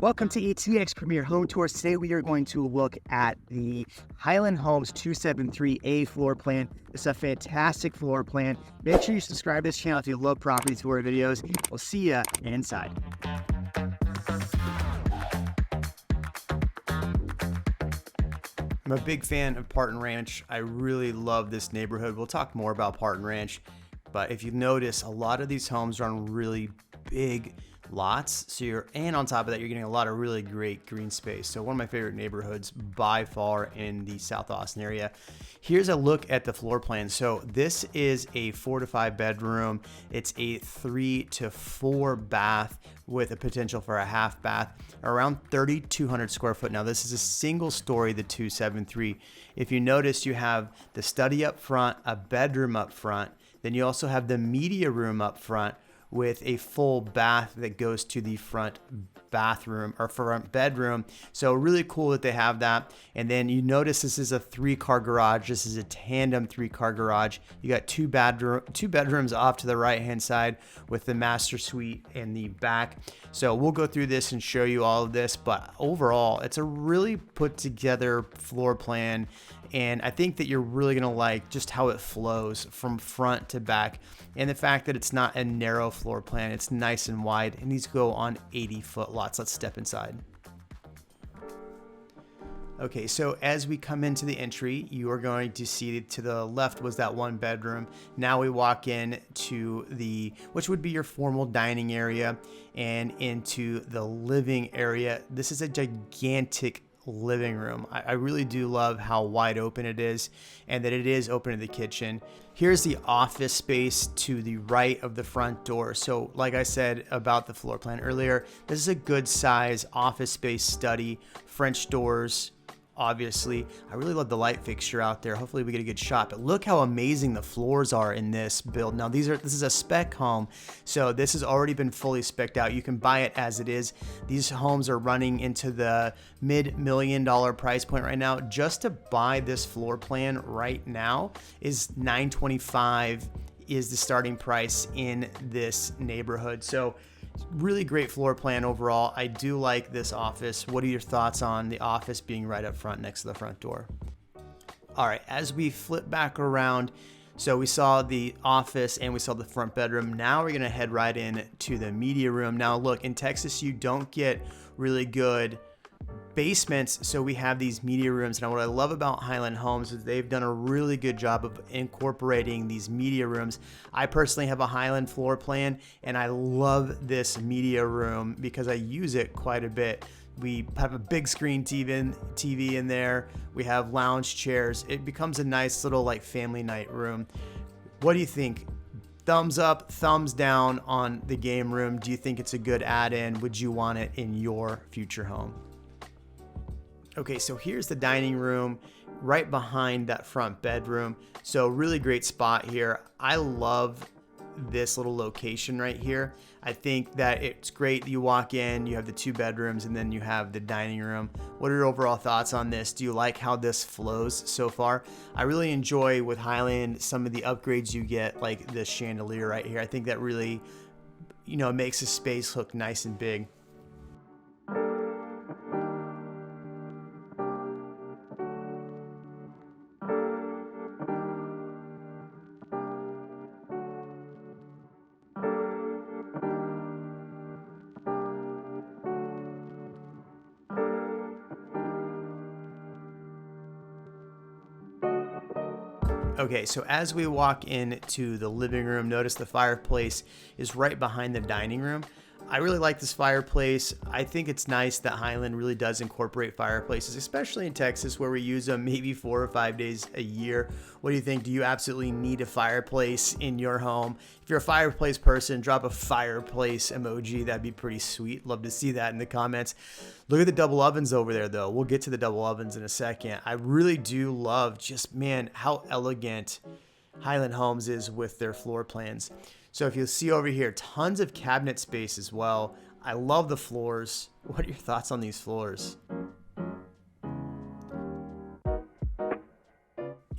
Welcome to ETX Premier Home Tours. Today we are going to look at the Highland Homes 273A floor plan. It's a fantastic floor plan. Make sure you subscribe to this channel if you love property tour videos. We'll see you inside. I'm a big fan of Parten Ranch. I really love this neighborhood. We'll talk more about Parten Ranch, but if you notice, a lot of these homes are on really big lots. And on top of that, you're getting a lot of really great green space. So one of my favorite neighborhoods by far in the South Austin area. Here's a look at the floor plan. So this is a 4 to 5 bedroom. It's a 3 to 4 bath with a potential for a half bath, around 3,200 square foot. Now this is a single story, the 273. If you notice, you have the study up front, a bedroom up front, then you also have the media room up front with a full bath that goes to the front bathroom or front bedroom. So really cool that they have that. And then you notice this is a 3-car garage. This is a tandem 3-car garage. You got two bedrooms off to the right hand side with the master suite in the back. So we'll go through this and show you all of this, but overall it's a really put together floor plan. And I think that you're really gonna like just how it flows from front to back, and the fact that it's not a narrow floor plan, it's nice and wide, and these go on 80-foot lots. Let's step inside. Okay, so as we come into the entry, you are going to see to the left was that 1 bedroom. Now we walk in to which would be your formal dining area, and into the living area. This is a gigantic living room. I really do love how wide open it is and that it is open to the kitchen. Here's the office space to the right of the front door. So like I said about the floor plan earlier, this is a good size office space study, French doors. Obviously, I really love the light fixture out there. Hopefully we get a good shot, but look how amazing the floors are in this build. Now this is a spec home, so this has already been fully spec'd out. You can buy it as it is. These homes are running into the mid-$1 million price point right now. Just to buy this floor plan right now is $925 is the starting price in this neighborhood. So really great floor plan overall. I do like this office. What are your thoughts on the office being right up front next to the front door? All right, as we flip back around, so we saw the office and we saw the front bedroom. Now we're gonna head right in to the media room. Now look, in Texas, you don't get really good basements, so we have these media rooms. Now what I love about Highland Homes is they've done a really good job of incorporating these media rooms. I personally have a Highland floor plan and I love this media room because I use it quite a bit. We have a big screen TV in there. We have lounge chairs. It becomes a nice little like family night room. What do you think? Thumbs up, thumbs down on the game room. Do you think it's a good add-in? Would you want it in your future home? Okay, so here's the dining room right behind that front bedroom. So really great spot here. I love this little location right here. I think that it's great. You walk in, you have the 2 bedrooms, and then you have the dining room. What are your overall thoughts on this? Do you like how this flows so far? I really enjoy with Highland some of the upgrades you get, like this chandelier right here. I think that really, makes the space look nice and big. Okay, so as we walk into the living room, notice the fireplace is right behind the dining room. I really like this fireplace. I think it's nice that Highland really does incorporate fireplaces, especially in Texas where we use them maybe 4 or 5 days a year. What do you think? Do you absolutely need a fireplace in your home? If you're a fireplace person, drop a fireplace emoji. That'd be pretty sweet. Love to see that in the comments. Look at the double ovens over there though. We'll get to the double ovens in a second. I really do love just, man, how elegant Highland Homes is with their floor plans. So if you see over here, tons of cabinet space as well. I love the floors. What are your thoughts on these floors?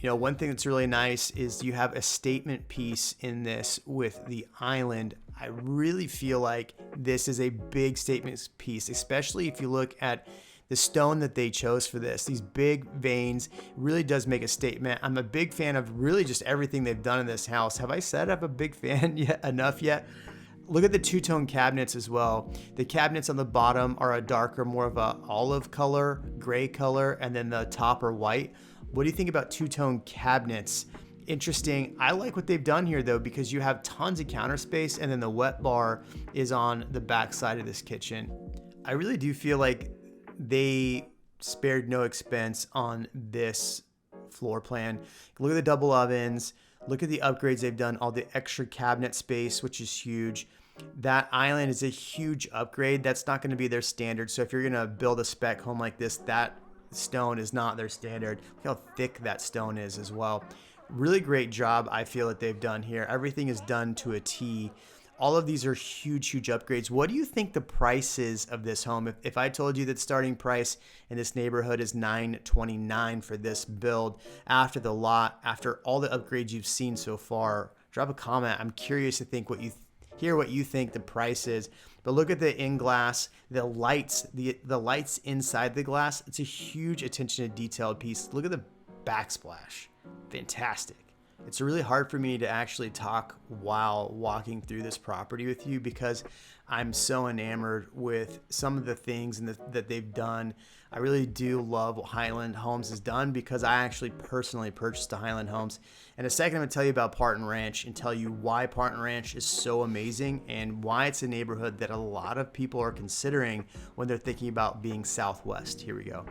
One thing that's really nice is you have a statement piece in this with the island. I really feel like this is a big statement piece, especially if you look at the stone that they chose for this. These big veins really does make a statement. I'm a big fan of really just everything they've done in this house. Have I said I'm a big fan enough yet? Look at the two-tone cabinets as well. The cabinets on the bottom are a darker, more of a olive color, gray color, and then the top are white. What do you think about two-tone cabinets? Interesting. I like what they've done here though, because you have tons of counter space, and then the wet bar is on the back side of this kitchen. I really do feel like they spared no expense on this floor plan. Look at the double ovens. Look at the upgrades they've done, all the extra cabinet space, which is huge. That island is a huge upgrade. That's not going to be their standard. So if you're going to build a spec home like this, that stone is not their standard. Look how thick that stone is as well. Really great job, I feel, that they've done here. Everything is done to a T. All of these are huge upgrades. What do you think the price is of this home? If I told you that starting price in this neighborhood is $929 for this build, after the lot, after all the upgrades you've seen so far, drop a comment. I'm curious to think hear what you think the price is. But look at the in-glass, the lights, the lights inside the glass. It's a huge attention to detail piece. Look at the backsplash. Fantastic. It's really hard for me to actually talk while walking through this property with you, because I'm so enamored with some of the things that they've done. I really do love what Highland Homes has done, because I actually personally purchased a Highland Homes. In a second, I'm going to tell you about Parten Ranch and tell you why Parten Ranch is so amazing and why it's a neighborhood that a lot of people are considering when they're thinking about being Southwest. Here we go.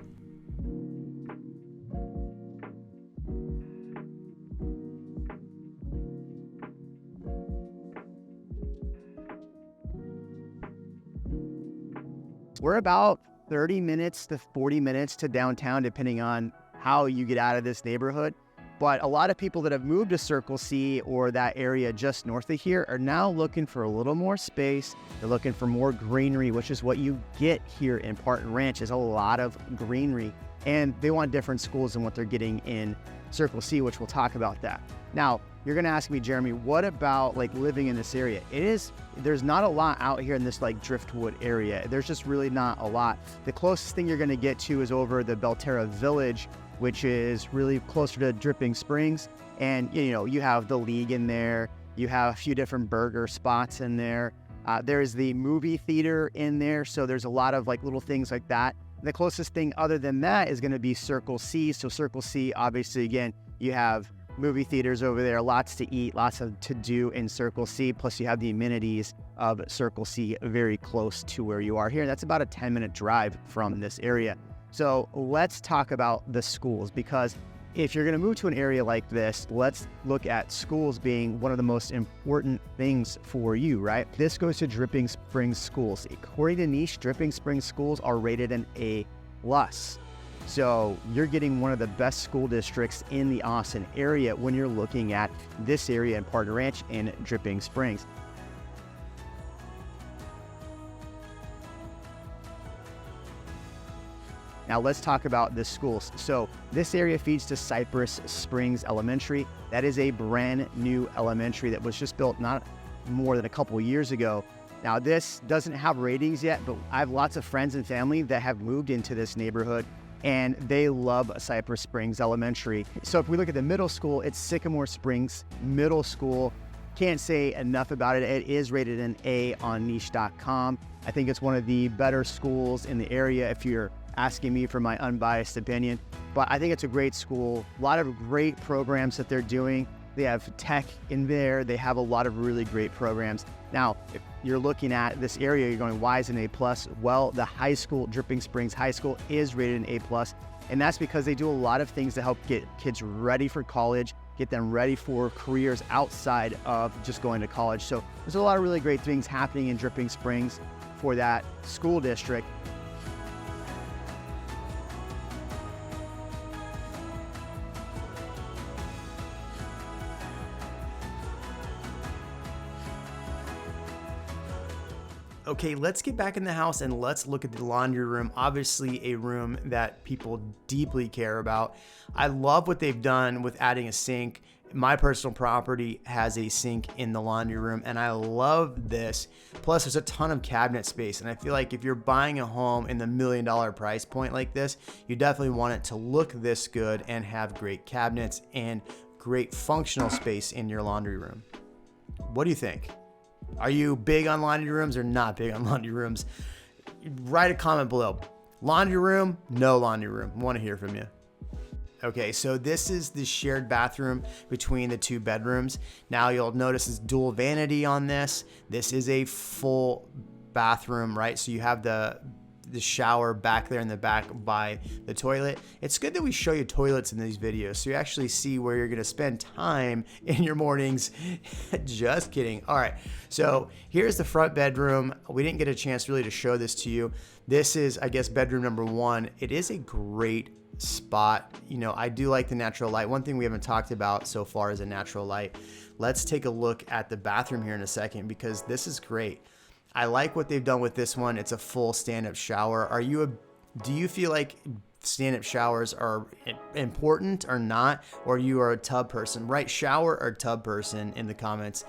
We're about 30 minutes to 40 minutes to downtown, depending on how you get out of this neighborhood. But a lot of people that have moved to Circle C or that area just north of here are now looking for a little more space. They're looking for more greenery, which is what you get here in Parten Ranch, is a lot of greenery. And they want different schools than what they're getting in Circle C, which we'll talk about that. Now, you're gonna ask me, Jeremy, what about like living in this area? There's not a lot out here in this like Driftwood area. There's just really not a lot. The closest thing you're gonna get to is over the Belterra Village, which is really closer to Dripping Springs. And you have the League in there. You have a few different burger spots in there. There's the movie theater in there. So there's a lot of like little things like that. The closest thing other than that is gonna be Circle C. So Circle C, obviously, again, you have movie theaters over there, lots to eat, lots to do in Circle C. Plus you have the amenities of Circle C very close to where you are here. That's about a 10-minute drive from this area. So let's talk about the schools, because if you're going to move to an area like this, let's look at schools being one of the most important things for you, right? This goes to Dripping Springs schools. According to Niche, Dripping Springs schools are rated an A+. So you're getting one of the best school districts in the Austin area when you're looking at this area in Parten Ranch and Dripping Springs. Now let's talk about the schools. So this area feeds to Cypress Springs Elementary. That is a brand new elementary that was just built not more than a couple years ago. Now this doesn't have ratings yet, but I have lots of friends and family that have moved into this neighborhood, and they love Cypress Springs Elementary. So if we look at the middle school, it's Sycamore Springs Middle School. Can't say enough about it. It is rated an A on niche.com. I think it's one of the better schools in the area if you're asking me for my unbiased opinion. But I think it's a great school. A lot of great programs that they're doing. They have tech in there. They have a lot of really great programs. Now, if you're looking at this area, you're going, why is it an A+? Well, the high school, Dripping Springs High School, is rated an A+. And that's because they do a lot of things to help get kids ready for college, get them ready for careers outside of just going to college. So there's a lot of really great things happening in Dripping Springs for that school district. Okay, let's get back in the house and let's look at the laundry room. Obviously a room that people deeply care about. I love what they've done with adding a sink My personal property has a sink in the laundry room, and I love this. Plus, there's a ton of cabinet space, and I feel like if you're buying a home in the $1 million price point like this, you definitely want it to look this good and have great cabinets and great functional space in your laundry room. What do you think? Are you big on laundry rooms or not big on laundry rooms? Write a comment below. Laundry room, no laundry room. I want to hear from you. Okay, so this is the shared bathroom between the two bedrooms. Now you'll notice it's dual vanity on this. This is a full bathroom, right? So you have the shower back there in the back by the toilet. It's good that we show you toilets in these videos so you actually see where you're gonna spend time in your mornings. Just kidding. All right, so here's the front bedroom. We didn't get a chance really to show this to you. This is, I guess, bedroom number 1. It is a great spot. You know, I do like the natural light. One thing we haven't talked about so far is a natural light. Let's take a look at the bathroom here in a second because this is great. I like what they've done with this one. It's a full stand-up shower. Do you feel like stand-up showers are important or not, or you are a tub person? Write shower or tub person in the comments.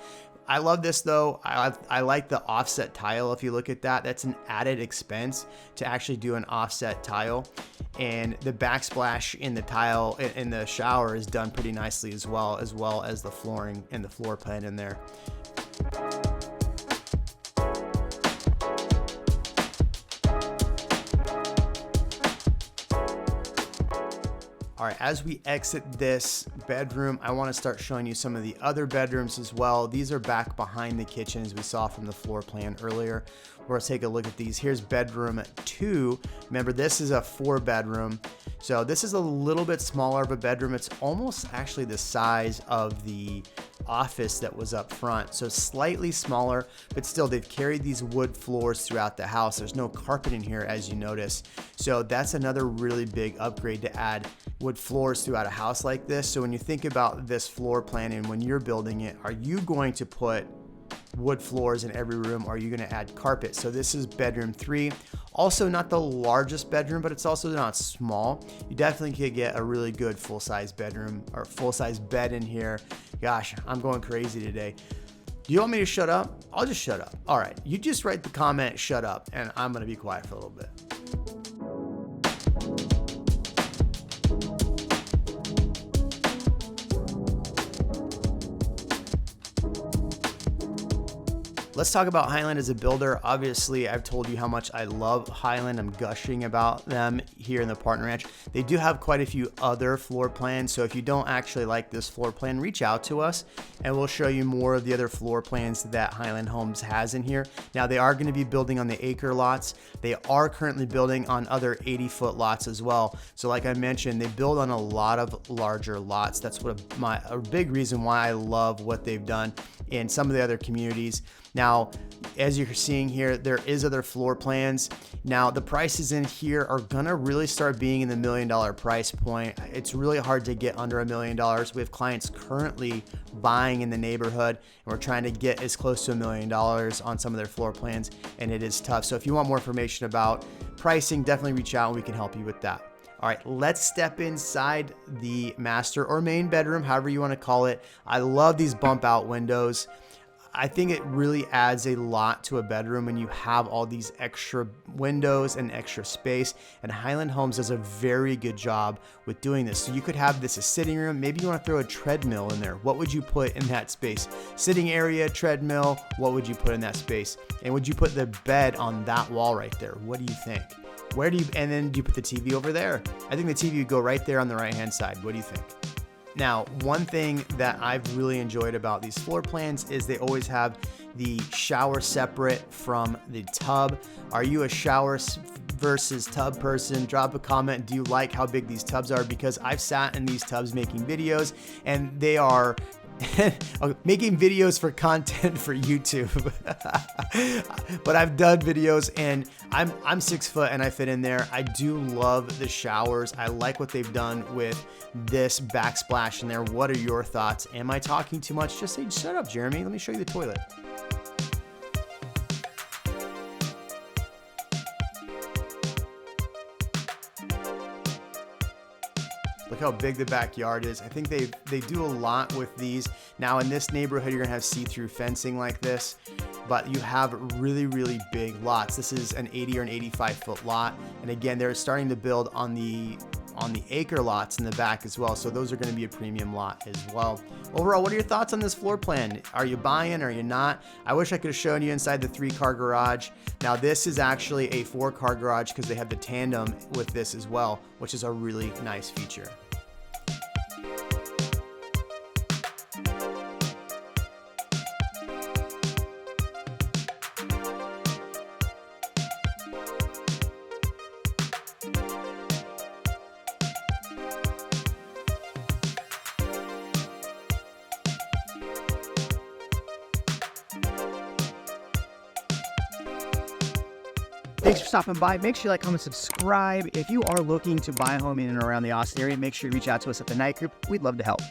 I love this though. I like the offset tile. If you look at that, that's an added expense to actually do an offset tile. And the backsplash in the tile in the shower is done pretty nicely as well as the flooring and the floor plan in there. All right, as we exit this bedroom, I want to start showing you some of the other bedrooms as well. These are back behind the kitchen as we saw from the floor plan earlier. Let's take a look at these. Here's bedroom 2. Remember, this is a 4-bedroom. So this is a little bit smaller of a bedroom. It's almost actually the size of the office that was up front. So slightly smaller, but still they've carried these wood floors throughout the house. There's no carpet in here, as you notice. So that's another really big upgrade to add wood floors throughout a house like this. So when you think about this floor plan and when you're building it, are you going to put wood floors in every room, or are you going to add carpet? So this is bedroom 3. Also not the largest bedroom, but it's also not small. You definitely could get a really good full-size bedroom or full-size bed in here. Gosh, I'm going crazy today. Do you want me to shut up? I'll just shut up. All right, you just write the comment, shut up, and I'm going to be quiet for a little bit. Let's talk about Highland as a builder. Obviously, I've told you how much I love Highland. I'm gushing about them here in the Parten Ranch. They do have quite a few other floor plans, so if you don't actually like this floor plan, reach out to us and we'll show you more of the other floor plans that Highland Homes has in here. Now, they are going to be building on the acre lots. They are currently building on other 80-foot lots as well. So like I mentioned, they build on a lot of larger lots. That's a big reason why I love what they've done in some of the other communities. Now, as you're seeing here, there is other floor plans. Now, the prices in here are gonna really start being in the $1 million price point. It's really hard to get under $1 million. We have clients currently buying in the neighborhood, and we're trying to get as close to $1 million on some of their floor plans, and it is tough. So if you want more information about pricing, definitely reach out and we can help you with that. All right, let's step inside the master or main bedroom, however you want to call it. I love these bump out windows. I think it really adds a lot to a bedroom when you have all these extra windows and extra space, and Highland Homes does a very good job with doing this. So you could have this a sitting room. Maybe you want to throw a treadmill in there. What would you put in that space? Sitting area, treadmill, what would you put in that space? And would you put the bed on that wall right there? What do you think? And then do you put the TV over there? I think the TV would go right there on the right-hand side. What do you think? Now, one thing that I've really enjoyed about these floor plans is they always have the shower separate from the tub. Are you a shower versus tub person? Drop a comment. Do you like how big these tubs are? Because I've sat in these tubs making videos, and they are making videos for content for YouTube. But I've done videos, and I'm 6 foot and I fit in there. I do love the showers. I like what they've done with this backsplash in there. What are your thoughts? Am I talking too much? Just say, shut up, Jeremy. Let me show you the toilet. Look how big the backyard is. I think they do a lot with these. Now in this neighborhood, you're gonna have see-through fencing like this, but you have really, really big lots. This is an 80 or an 85 foot lot. And again, they're starting to build on the acre lots in the back as well. So those are going to be a premium lot as well. Overall, what are your thoughts on this floor plan? Are you buying? Are you not? I wish I could have shown you inside the 3-car garage. Now this is actually a 4-car garage because they have the tandem with this as well, which is a really nice feature. Thanks for stopping by. Make sure you like, comment, subscribe. If you are looking to buy a home in and around the Austin area, make sure you reach out to us at the Night Group. We'd love to help.